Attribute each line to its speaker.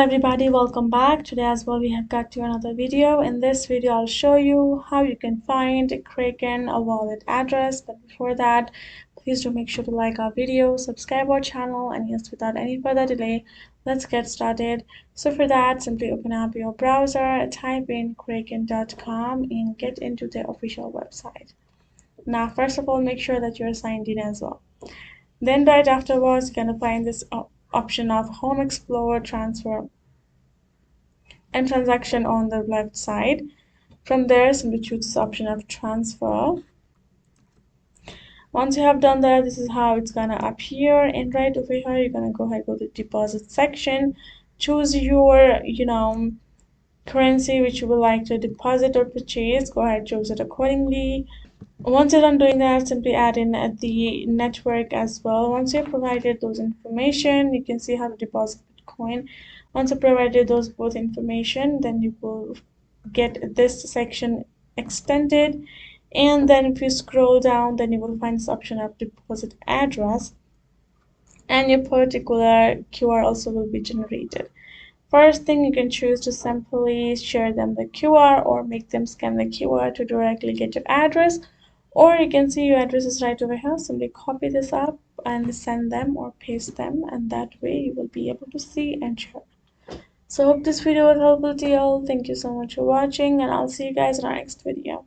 Speaker 1: everybody, welcome back. Today as well we have got to another video. In this video I'll show you how you can find a Kraken a wallet address, but before that please do make sure to like our video, subscribe our channel, and yes, without any further delay, let's get started. So for that, simply open up your browser, type in kraken.com and get into the official website. Now first of all, make sure that you're signed in as well. Then right afterwards, you're going to find this option of Home Explorer, Transfer and Transaction on the left side. From there, simply choose this option of Transfer. Once you have done that, this is how it's going to appear. And right over here, you're going to go ahead, go to the deposit section, choose your, currency which you would like to deposit or purchase. Go ahead, choose it accordingly. Once you're done doing that, simply add in the network as well. Once you've provided those information, you can see how to deposit Bitcoin. Once you've provided those both information, then you will get this section extended. And then if you scroll down, then you will find this option of deposit address, and your particular QR also will be generated. First thing, you can choose to simply share them the QR or make them scan the QR to directly get your address, or you can see your address is right over here. Simply copy this up and send them or paste them, and that way you will be able to see and share. So hope this video was helpful to you all. Thank you so much for watching, and I'll see you guys in our next video.